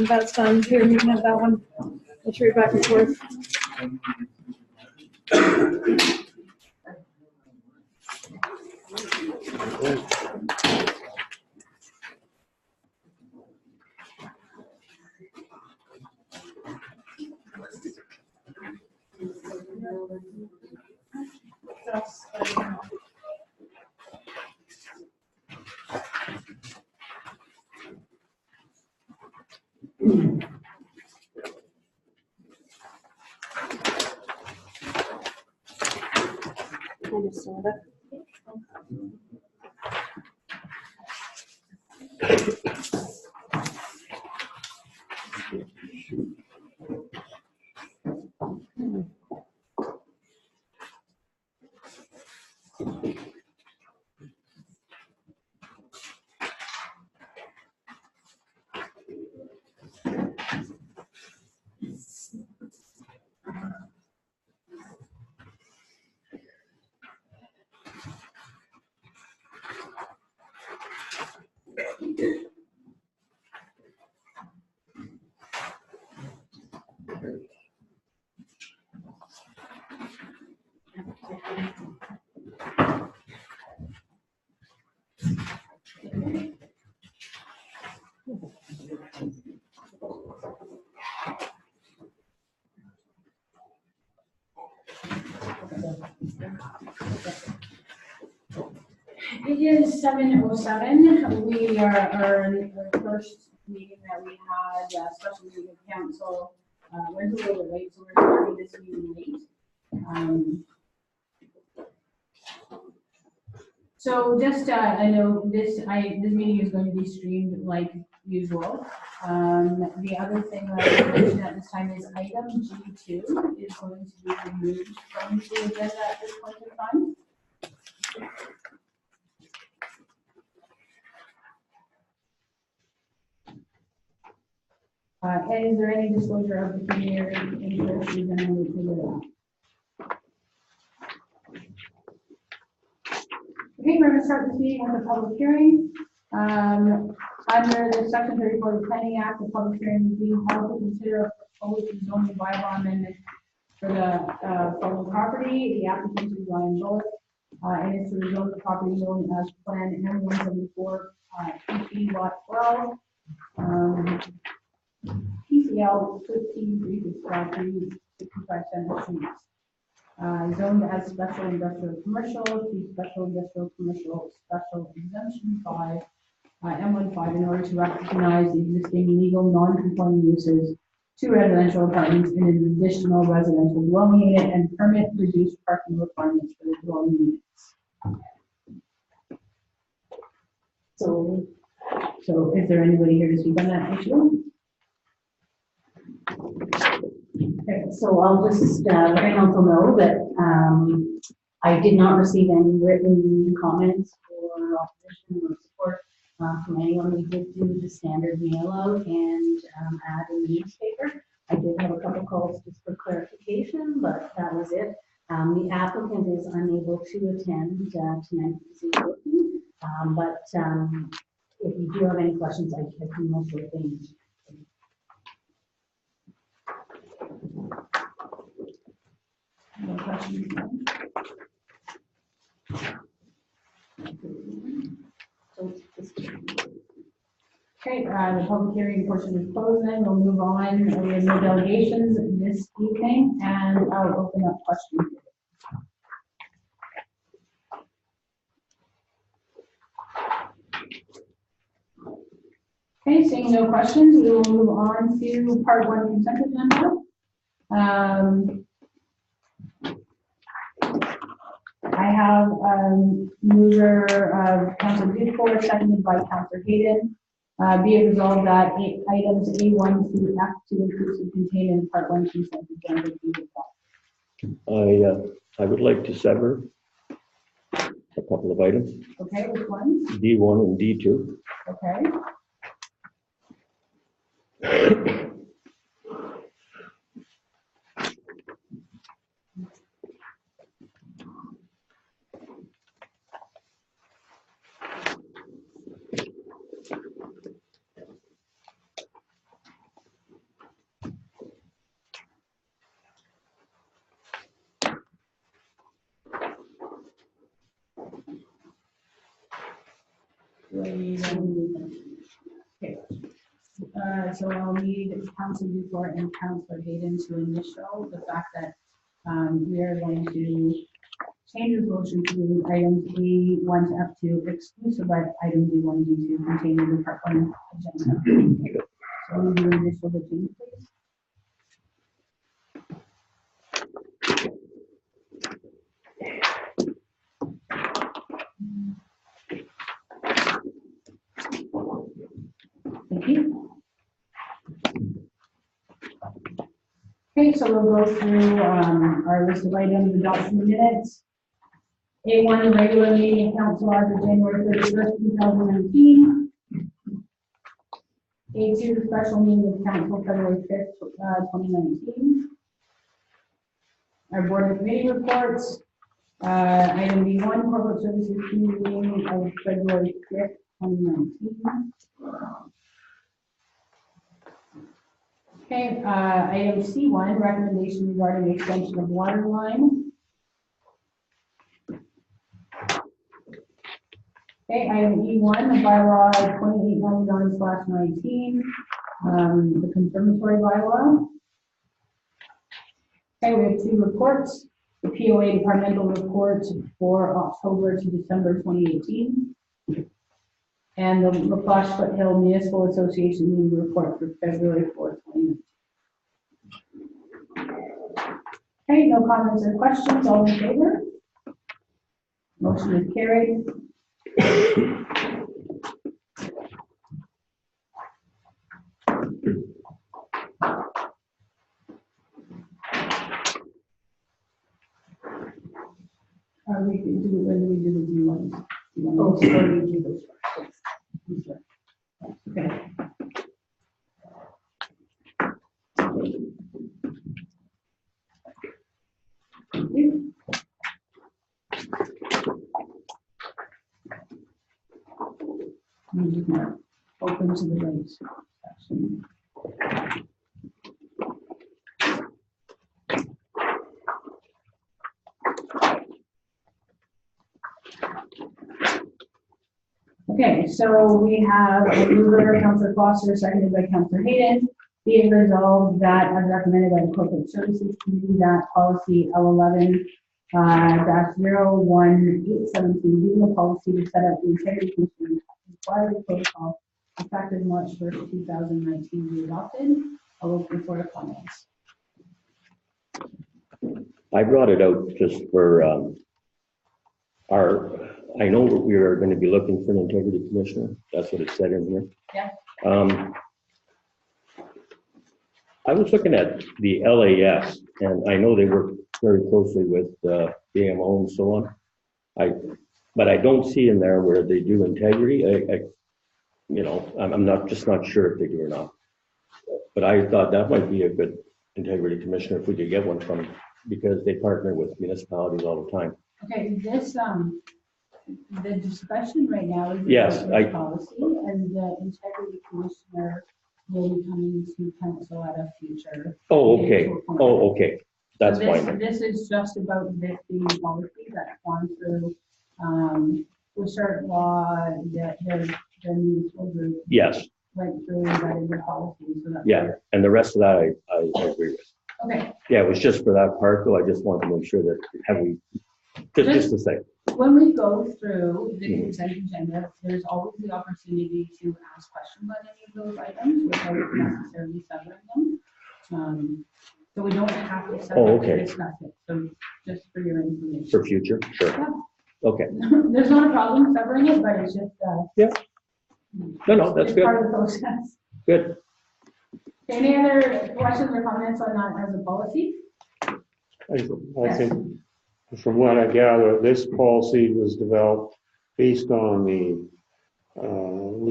That's fine. Here, you can have that one. I'll trade back and forth. Kind of soda. It is 7:07. We are our first meeting that we had, special meeting of council. Went a little bit late, so we're starting this meeting late. So just, I know this meeting is going to be streamed like usual. The other thing that I would mention at this time is item G2 is going to be removed from the agenda at this point in time. And is there any disclosure of the premier interest you're going to figure it out? Okay, we're going to start this meeting with a public hearing. Under the Section 34 of the Planning Act, the public hearing is being held to consider proposed zoning bylaw amendment for the following property. The applicant is Ryan Bullock, and it's to rezone the property known as Plan M174, PP Lot 12. PCL 15 streets, zoned as special industrial commercial to special industrial commercial special exemption 5, M15, in order to recognize the existing legal non-conforming uses to residential apartments in an additional residential dwelling unit and permit reduced parking requirements for the dwelling units. So is there anybody here to speak on that issue? Okay, so I'll just let council know that I did not receive any written comments or opposition or support from anyone. We did do the standard mail out and ad in the newspaper. I did have a couple calls just for clarification, but that was it. The applicant is unable to attend tonight because he's working, but if you do have any questions, I can most of the things. No questions? Okay, the public hearing portion is closed then. We'll move on. We have no delegations this evening, and I'll open up questions. Okay, seeing no questions, we will move on to part 1 consent agenda. I have mover of Councilor Dufort, seconded by Councilor Hayden. Be it resolved that items A1 to F2 inclusive contained in part 1 consent agenda be resolved. I would like to sever a couple of items. Okay, which ones? D1 and D2. Okay. Okay. So I'll need Council Duport and Councilor Hayden to initial the fact that we are going to change the motion to items A1 to F2 exclusive of item D1, D2 contained in the part one agenda. So will you initial the change, please? Thank you. Okay, so we'll go through our list of items, adoption of minutes. A1, the regular meeting of council as of January 31st, 2019. A2, the special meeting of council February 5th, 2019. Our board and committee reports. Item B1, corporate services committee meeting of February 5th, 2019. Okay, item C1, recommendation regarding extension of water line. Okay, item E1, the bylaw 2899/19, the confirmatory bylaw. Okay, we have two reports. The POA departmental report for October to December 2018. And the La Plage Foothill Municipal Association meeting report for February 4th, 2019. Okay, no comments or questions, all in favor? Motion is carried. When do we do the D1s? Oh, sorry, you do those first. Okay. Thank you. I'm just gonna open to the rates section. Okay, so we have a mover, Councilor Foster, seconded by Councilor Hayden. Be it resolved that as recommended by the Corporate Services Committee, that policy L11 -01817 being a policy to set up the integrity commission inquiry protocol effective March 1st, 2019 be adopted. I'll open for comments. I brought it out just for I know that we are going to be looking for an integrity commissioner. That's what it said in here. Yeah. I was looking at the LAS, and I know they work very closely with BMO and so on. But I don't see in there where they do integrity. I'm not sure if they do or not. But I thought that might be a good integrity commissioner if we could get one from, because they partner with municipalities all the time. Okay, this the discussion right now is Yes, about policy, and the integrity commissioner will be coming to council at a future. Oh, okay. Oh, okay. That's so fine. This is just about this being policy that's gone through Wishart Law, the municipal group. Yes. Went through that in the policy. So that's Yeah, and the rest of that I agree with. Okay. Yeah, it was just for that part, though. I just wanted to make sure that just to say. When we go through the consent agenda, there's always the opportunity to ask questions on any of those items without necessarily severing them. So we don't have to separately discuss it. So just for your information. For future, sure. Yeah. Okay. There's not a problem severing it, but it's just yeah. No, that's good. Part of the process. Good. Any other questions or comments on that as a policy? I think from what I gather, this policy was developed based on the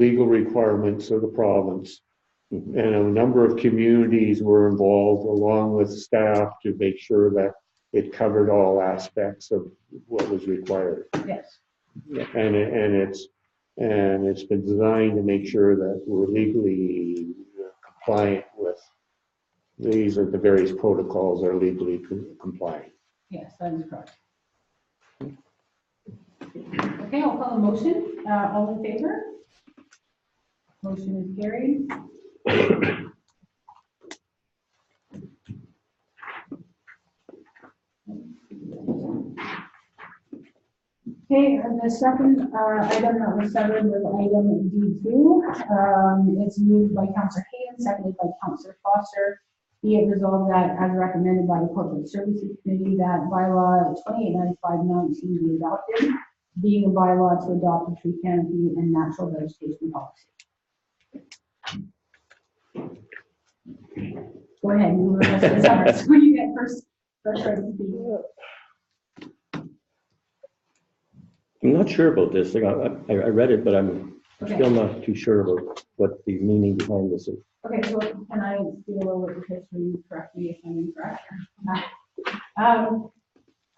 legal requirements of the province. And a number of communities were involved along with staff to make sure that it covered all aspects of what was required. Yes. And it's been designed to make sure that we're legally compliant with these, are the various protocols are legally compliant. Yes, that is correct. Okay, I'll call a motion. All in favor? Motion is carried. Okay, and the second item that was severed was item D2. It's moved by Councillor Hayden, seconded by Councillor Foster. Be it resolved that as recommended by the Corporate Services Committee that bylaw 2895-19 be adopted, being a bylaw to adopt a tree canopy and natural vegetation policy. Go ahead, you were just the summer, so you get first right to speak. I'm not sure about this thing. I read it, but I'm Okay. still not too sure about what the meaning behind this is. Okay, so can I do a little bit of history, correct me if I'm incorrect?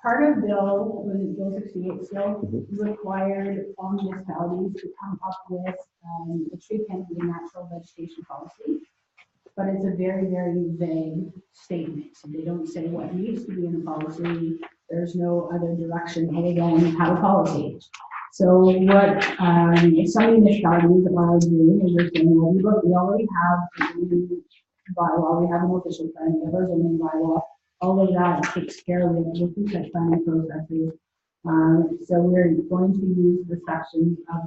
Part of Bill, when Bill 68 still required all municipalities to come up with a tree canopy and natural vegetation policy. But it's a very, very vague statement. So they don't say what needs to be in the policy. There's no other direction other than have a policy. So what some municipalities are doing is they're saying, well, look, we already have a zoning bylaw, we have an official plan, we have our zoning bylaw. All of that takes care of the such planning processes. So we're going to use the sections of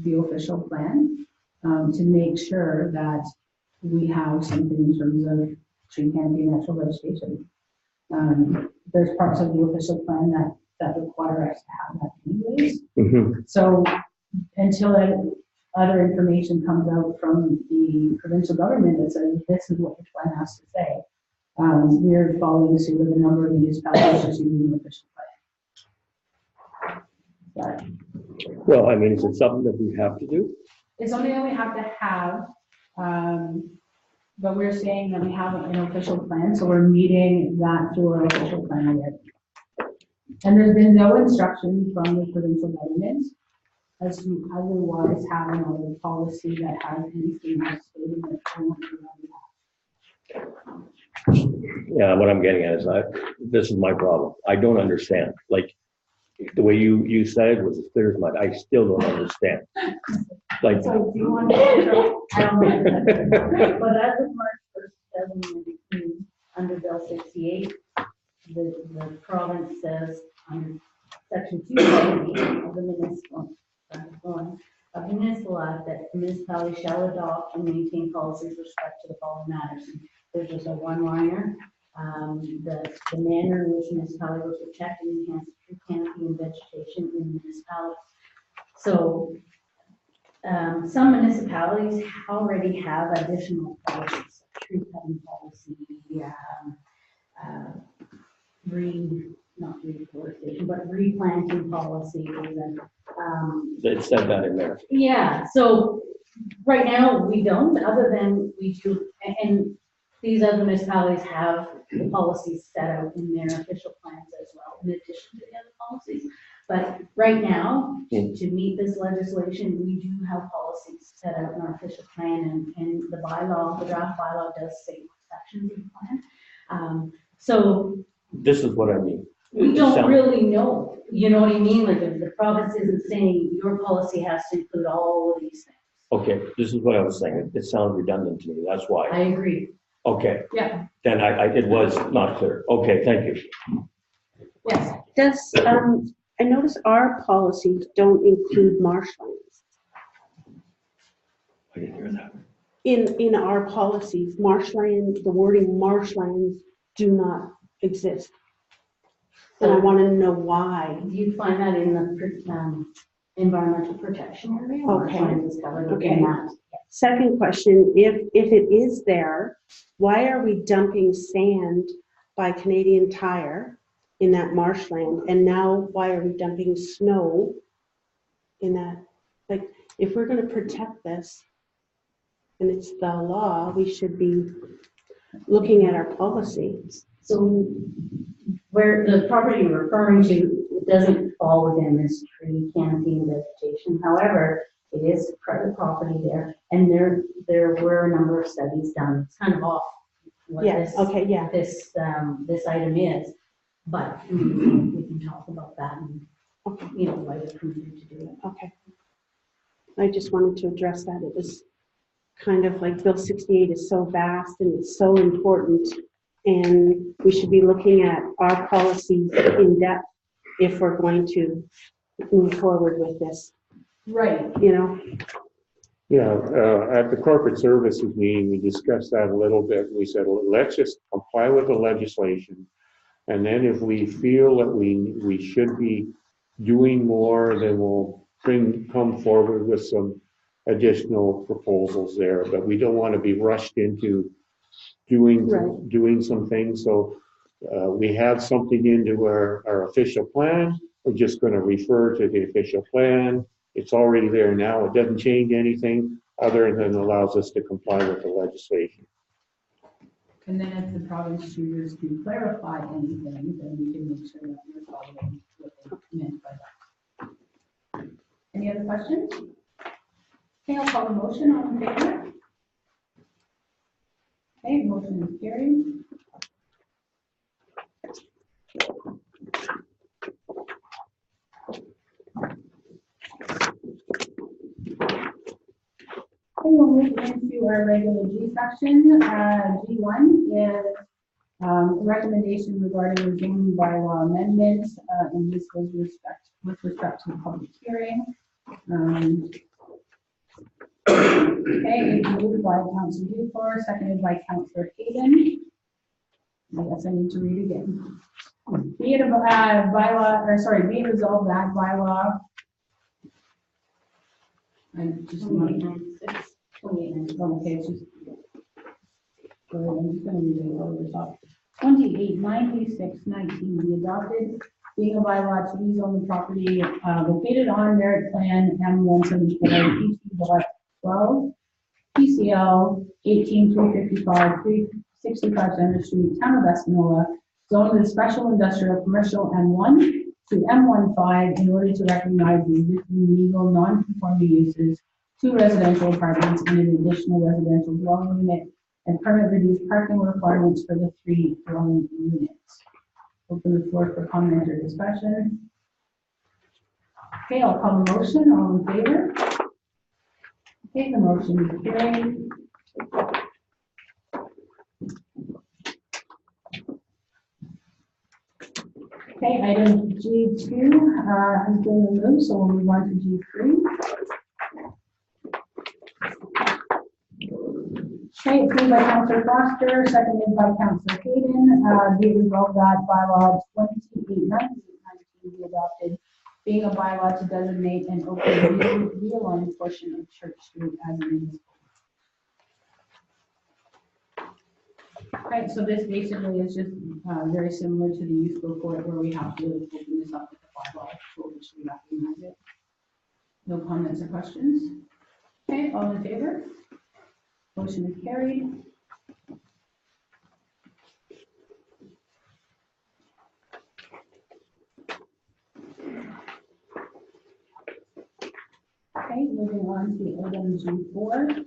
the official plan to make sure that we have something in terms of tree canopy and natural vegetation. There's parts of the official plan that require us to have that anyways. So until other information comes out from the provincial government that says this is what the plan has to say, we're following suit with a number of municipalities just using the official plan. But Well, I mean, is it something that we have to do? it's something that we have to have, but we're saying that we have an official plan, so we're meeting that through our official plan already. And there's been no instruction from the provincial government as to otherwise have another policy that has anything else stated that they want to run. Yeah, what I'm getting at is this is my problem. I don't understand. Like, the way you said it was as clear as mud. I still don't understand. Like, So do you want to? I don't know. But as of March 1st, 2019, under Bill 68, the province says under section 270 of the municipal act that the municipality shall adopt and maintain policies with respect to the following matters. There's just a one-liner. The manner in which municipality will protect and enhance tree canopy and vegetation in the municipality. So some municipalities already have additional policies, tree cutting policy, not reforestation, but replanting policies and it said that in there. yeah, so right now we don't, other than we do, and these other municipalities have the policies set out in their official plans as well, in addition to the other policies. But right now, to meet this legislation, we do have policies set out in our official plan, and the bylaw, the draft bylaw does say what sections of the plan. So This is what I mean. we don't really know, you know what I mean? Like the province isn't saying your policy has to include all of these things. Okay, this is what I was saying. It sounds redundant to me. That's why. I agree. Okay, Yeah, then it was not clear. Okay, thank you. yes. Does, I notice our policies don't include marshlands. I didn't hear that. In our policies, marshland, the wording marshlands do not exist. And I want to know why. Do you find that in the environmental protection area? Okay. Marshland is covered Okay. within that. Second question, if it is there, why are we dumping sand by Canadian Tire in that marshland? And now why are we dumping snow in that? Like, if we're going to protect this and it's the law, we should be looking at our policies. So where the property you're referring to, it doesn't fall within this tree canopy and vegetation. However, it is private property there, and there were a number of studies done. It's kind of off what Yeah, this, okay, yeah. this item is, but we can talk about that and, Okay. why we're permitted to do it. Okay. I just wanted to address that. It was kind of like Bill 68 is so vast and it's so important. And we should be looking at our policies in depth if we're going to move forward with this, Right. you know? Yeah, at the corporate services meeting, we discussed that a little bit. We said, well, let's just comply with the legislation. And then if we feel that we should be doing more, then we'll come forward with some additional proposals there. But we don't want to be rushed into Right. doing some things. So we have something into our official plan. We're just going to refer to the official plan. It's already there now. It doesn't change anything other than allows us to comply with the legislation. And then if the province chooses to clarify anything, then we can make sure that we're following what they meant by that. Any other questions? Okay, I'll call the motion. All in favor? Okay, motion is carried. Okay, we'll move into our regular G section. G1 is recommendation regarding the zoning bylaw amendment, and this was with respect to the public hearing. Okay, it's moved by Councillor Dufour, seconded by Councillor Hayden. I guess I need to read again. Be it a bylaw, or sorry, be it resolved that bylaw. I just want to. Okay, it's just. I'm just gonna read it over the top. 28/96/19 be adopted, being a bylaw to rezone the property located on merit plan M174 PC Lot 12 PCL 18355 365 Center Street, Town of Espanola, zoned as special industrial commercial M1 to M15 in order to recognize the existing legal non-conforming uses, 2 residential apartments and an additional residential dwelling unit, and permit reduced parking requirements for the 3 dwelling units. Open the floor for comment or discussion. Okay, I'll call the motion. All in favor? Okay, the motion is carried. Okay, item G2 has been removed, so we'll move on to G3. Okay, approved by Councillor Foster, seconded by Councillor Hayden. Be it resolved that bylaw 28/19 be adopted, being a bylaw to designate an open realign portion of Church Street as a municipal. Right, so this basically is just very similar to the use report where we have to open this up with the bylaw, for which we recognize it. No comments or questions? Okay, all in favor? Motion is carried. Okay, moving on to item G4.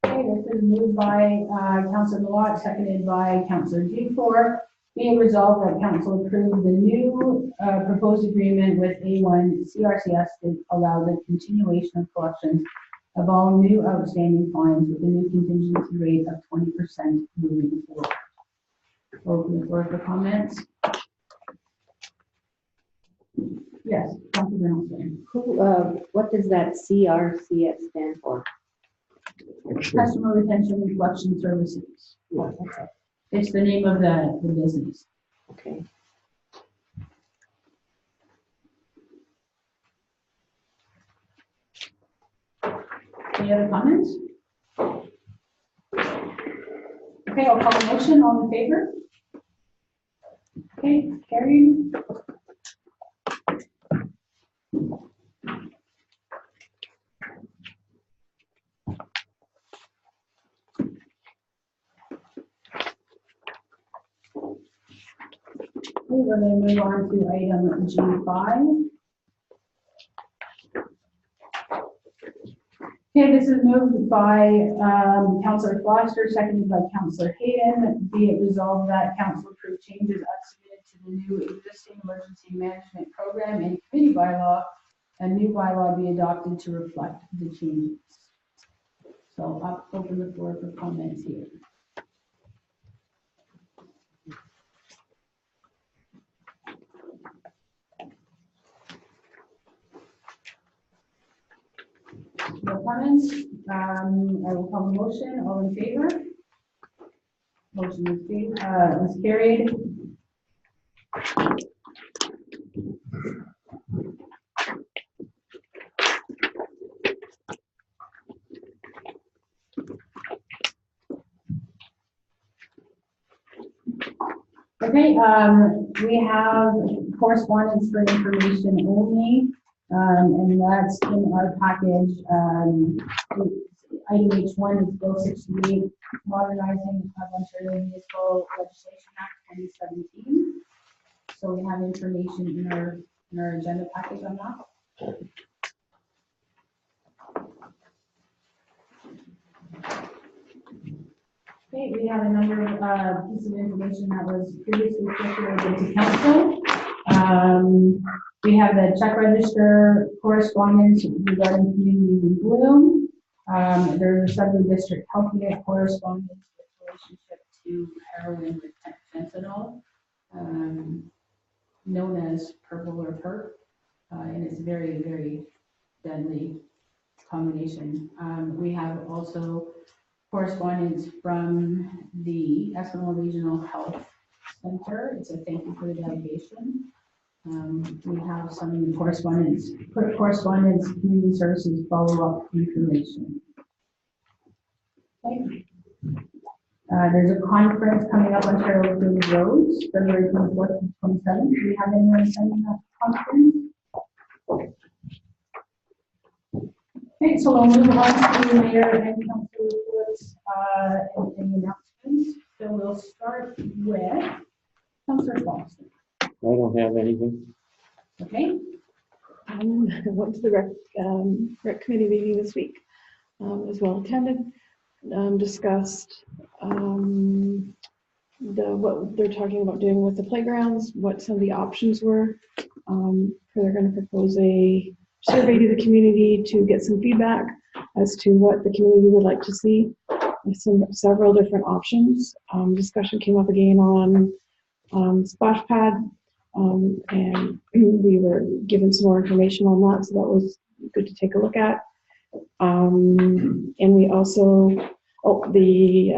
Okay, this is moved by Councillor Malott, seconded by Councillor Dufour. Be it resolved that council approve the new proposed agreement with A1 CRCS to allow the continuation of collections of all new outstanding fines with a new contingency rate of 20% moving forward. Open the floor for comments. Yes, Councillor Nelson. What does that CRCS stand for? Customer Retention and Collection Services. Yeah, that's it. It's the name of the business. Okay. Any other comments? Okay, I'll call the motion. All in favor? Okay, carried. We're going to move on to item G5. Okay, this is moved by Councillor Foster, seconded by Councillor Hayden. Be it resolved that council approve changes as submitted to the new existing emergency management program and committee bylaw a new bylaw be adopted to reflect the changes. So I'll open the floor for comments here. No comments? I will call the motion. All in favor? Motion is carried. Okay, we have correspondence for information only, and that's in our package. Item H1 is Bill 68, modernizing of Ontario Municipal Legislation Act 2017. So we have information in our agenda package on that. Okay, we have a number of pieces of information that was previously circulated to council. We have the check register correspondence regarding communities in bloom. There's a Southern District Health Unit correspondence with relationship to heroin with fentanyl, known as purple or perp, and it's very, very deadly combination. We have also correspondence from the Eskimo Regional Health Center. It's a thank you for the delegation. We have some correspondence, community services follow-up information. Okay. There's a conference coming up on Ontario Improved Roads, February 24th and 27th. Do we have anyone attending that conference? Okay, so we'll move on to mayor and council reports and any announcements. So we'll start with Councillor Foster. I don't have anything. Okay. I went to the rec committee meeting this week. Was well attended. Discussed what they're talking about doing with the playgrounds, what some of the options were. They're going to propose a survey to the community to get some feedback as to what the community would like to see. With several different options. Discussion came up again on splash pad, and we were given some more information on that, so that was good to take a look at. And we also, the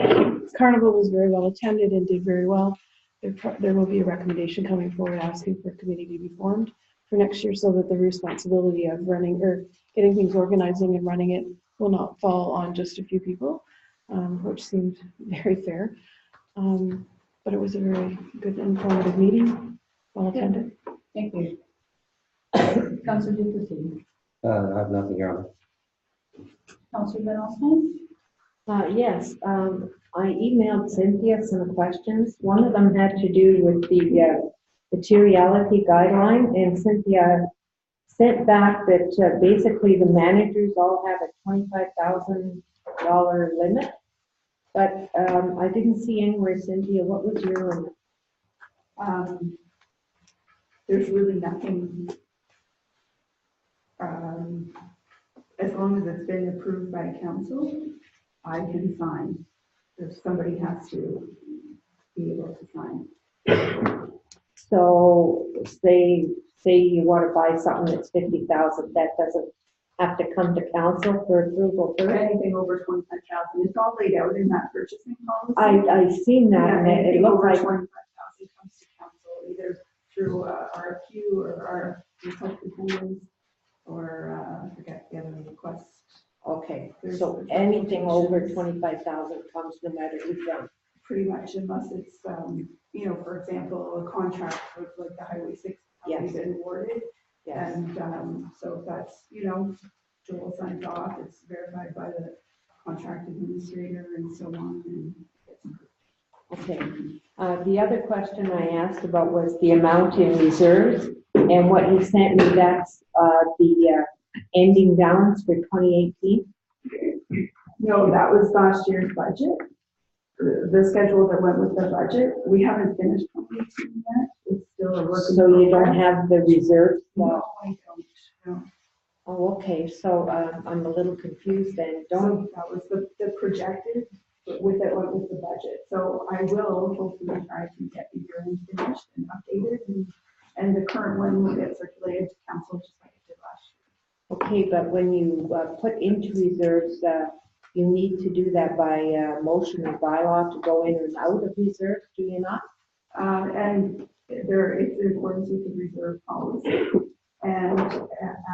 carnival was very well attended and did very well. There will be a recommendation coming forward asking for a committee to be formed for next year so that the responsibility of running or getting things organizing and running it will not fall on just a few people, which seemed very fair. But it was a very good informative meeting, well attended. Thank you. Councillor Duplessis. I have nothing, Your Honor. Councillor Van Alstyne. Yes, I emailed Cynthia some questions. One of them had to do with the materiality guideline, and Cynthia sent back that basically the managers all have a $25,000 limit. But I didn't see anywhere, Cynthia, what was your limit? There's really nothing, as long as it's been approved by council, I can sign. If somebody has to be able to sign. So say you want to buy something that's $50,000, that doesn't have to come to council for approval For first? anything over 25,000, it's all laid out in that purchasing policy. I seen that, Yeah, and it anything looked over like 25,000 comes to council, either through RFQ or our consultants, or I forget the other request. okay. There's So anything over qualifications. 25,000 comes no matter who's done. Pretty much, unless it's, you know, for example, a contract with like the Highway 6 company been awarded. Yes. And so if that's, you know, Joel signs off, it's verified by the contract administrator and so on. And it's Okay. The other question I asked about was the amount in reserves, and what you sent me, that's the ending balance for 2018. No, that was last year's budget. The schedule that went with the budget. We haven't finished 2018 yet. It's still a work in So you don't progress. have the reserves? No, I don't. No. Oh, okay, so I'm a little confused then. Don't, So that was the projected, but with it went with the budget. So I will hopefully try to get the year finished and updated, and the current one will get circulated to council just like it did last year. okay, but when you put into reserves, you need to do that by motion or bylaw to go in and out of reserves, do you not? And it's in accordance with the reserve policy. And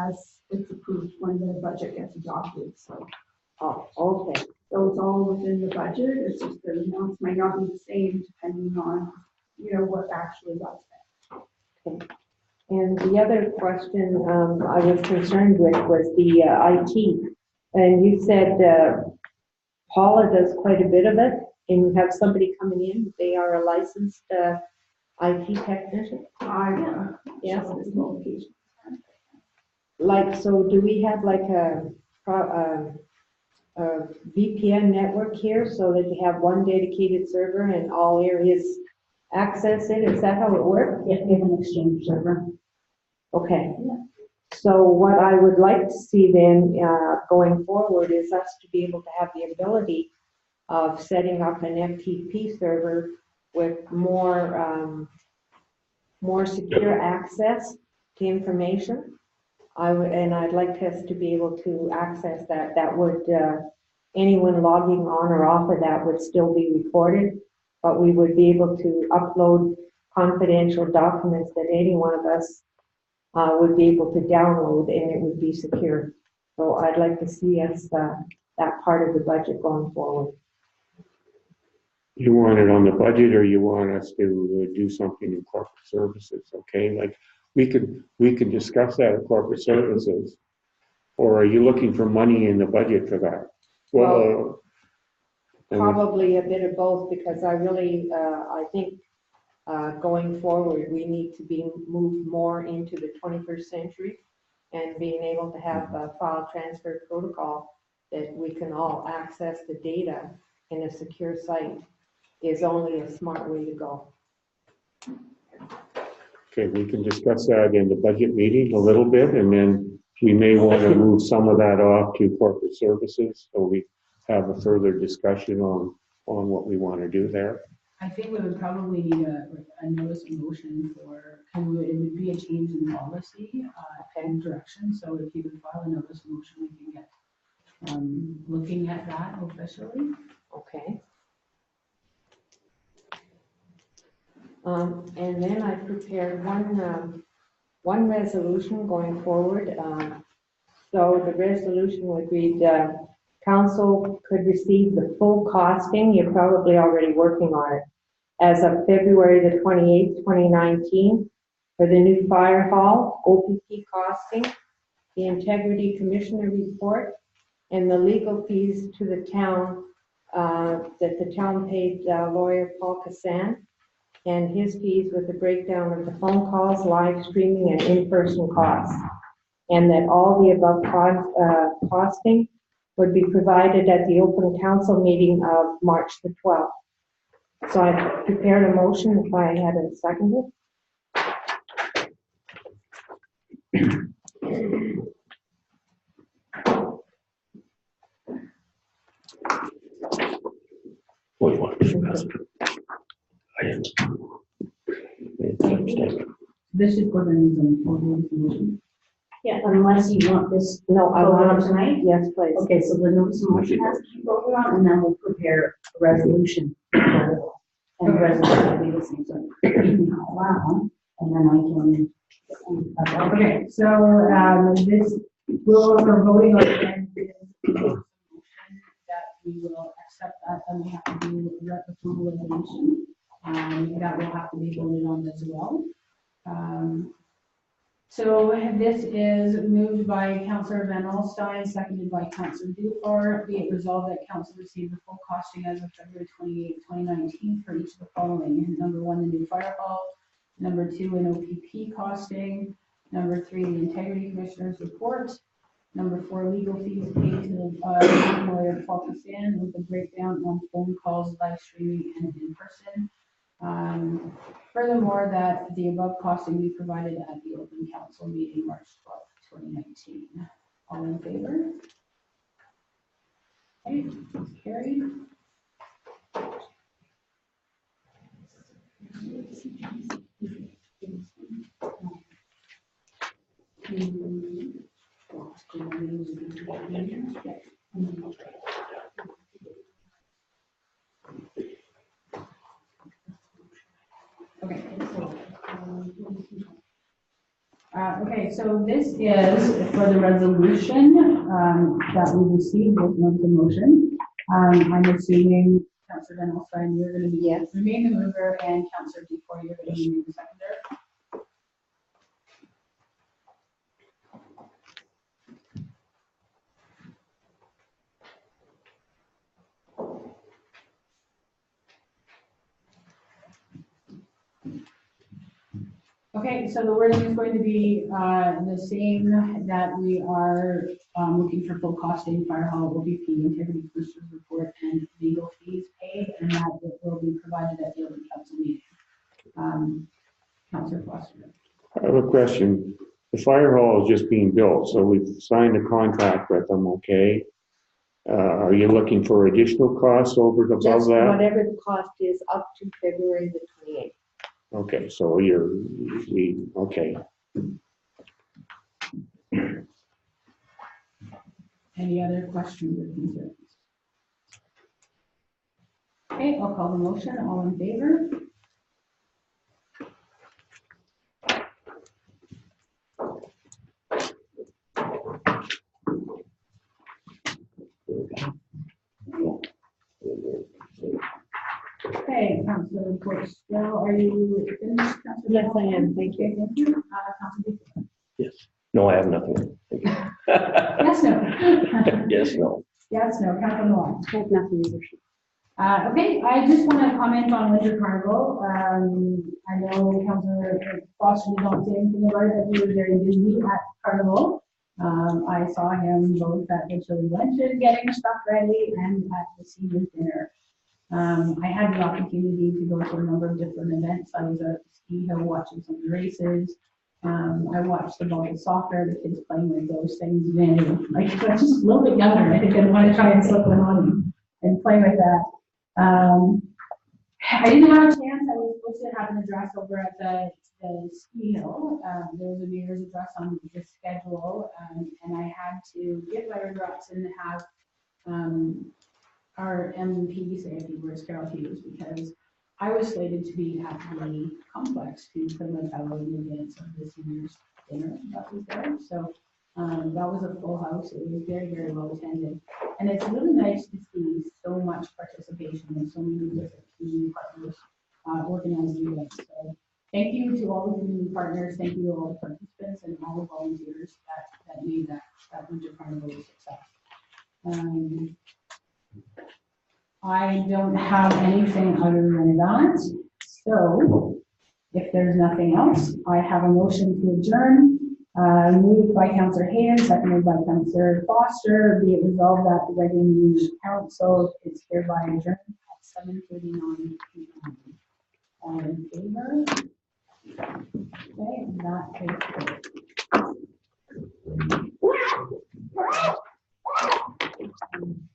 as it's approved when the budget gets adopted, so. Oh, okay. So it's all within the budget, it's just the amounts might not be the same depending on, what actually got spent. And the other question I was concerned with was the IT. And you said Paula does quite a bit of it, and you have somebody coming in, they are a licensed IT technician? Yeah. Yes. This location. Like, so do we have like a VPN network here so that you have one dedicated server and all areas access it? Is that how it works? Yeah, we have an exchange server. Okay. So what I would like to see then, going forward, is us to be able to have the ability of setting up an FTP server with more secure access to information. I'd like us to be able to access that. That would, anyone logging on or off of that would still be recorded, but we would be able to upload confidential documents that any one of us would be able to download, and it would be secure. So I'd like to see us, that part of the budget going forward. You want it on the budget, or you want us to do something in corporate services, okay? Like, we could discuss that at corporate services. Or are you looking for money in the budget for that? Well, Probably a bit of both, because I really, I think going forward, we need to be moved more into the 21st century and being able to have a file transfer protocol that we can all access the data in a secure site is only a smart way to go. okay, we can discuss that in the budget meeting a little bit, and then we may want to move some of that off to corporate services, so we have a further discussion on what we want to do there. I think we would probably need a notice of motion for, it would be a change in policy and direction. So if you would file a notice of motion, we can get looking at that officially. Okay. And then I prepared one resolution going forward. So the resolution would read, council could receive the full costing, you're probably already working on it, as of February the 28th, 2019, for the new fire hall, OPP costing, the integrity commissioner report, and the legal fees to the town that the town paid lawyer Paul Cassan, and his fees with the breakdown of the phone calls, live streaming, and in-person costs. And that all the above costing would be provided at the open council meeting of March the 12th. So I prepared a motion, if I had it seconded. What do you want to discuss? I didn't. This is for the motion. Yeah, unless you want this No, I voted on want tonight. Yes, please. Okay, so the notice of motion has to be voted on, and then we'll prepare a resolution. And the resolution will be the same, so you can call that, and then I can. Okay, so this, we're voting on this motion that we will accept that, and we have to do the formal resolution. That will have to be voted on as well. So this is moved by Councillor Van Alstyne, seconded by Councillor Dufar. Be it resolved that council receive the full costing as of February 28, 2019 for each of the following. Number 1, the new fire hall. Number 2, an OPP costing. Number 3, the integrity commissioner's report. Number 4, legal fees paid to the lawyer Paul Cassan with a breakdown on phone calls, live streaming, and in person. Furthermore, that the above costing be provided at the open council meeting March 12th, 2019. All in favor? Okay, carried. Okay. Okay, so this is for the resolution that we received with no motion. I'm assuming Councillor Van Alstine, you're going to be Yes. remain the mover, and Councillor Dufour, you're going to be the seconder. Okay, so the wording is going to be the same, that we are looking for full costing, fire hall, OBP, integrity commissioner's report, and legal fees paid, and that it will be provided at the open council meeting. Councillor Foster. I have a question. The fire hall is just being built, so we've signed a contract with them, okay? Are you looking for additional costs over and above Just that? whatever the cost is up to February the 28th. Okay, so okay. Any other questions or concerns? Okay, I'll call the motion. All in favor? Okay, Councillor reports. Now, are you finished? Councillor? Yes, I am. Thank you. Thank you. Councillor Dufour. Yes. No, I have nothing. Thank you. Yes, no. Yes, no. Yes, no. Councillor Noel. I have nothing either. Okay, I just want to comment on Winter Carnival. I know Councillor Foster did not say anything about it, but he was very busy at Carnival. I saw him both at the chili luncheon getting stuff ready and at the seniors dinner. I had the opportunity to go to a number of different events. I was at Ski Hill watching some of the races. I watched the ball soccer, the kids playing with those things. And like, I was just a little bit younger. I think I want to try and slip them on and play with that. I didn't have a chance. I was supposed to have an address over at the Ski Hill. There was a mayor's address on the schedule, and I had to give my regrets and have our MP say a few words, Carol Hughes, because I was slated to be at the complex to play my fellow in advance of the seniors dinner that was there. So that was a full house. It was very, very well attended. And it's really nice to see so much participation and so many different community partners organizing events. So thank you to all the community partners. Thank you to all the participants and all the volunteers that made that Winter Carnival a success. I don't have anything other than that. So if there's nothing else, I have a motion to adjourn. Moved by Councillor Hayden, seconded by Councillor Foster. Be it resolved that the regular meeting council is hereby adjourned at 7:39 p.m. All in favor? Okay, that is good.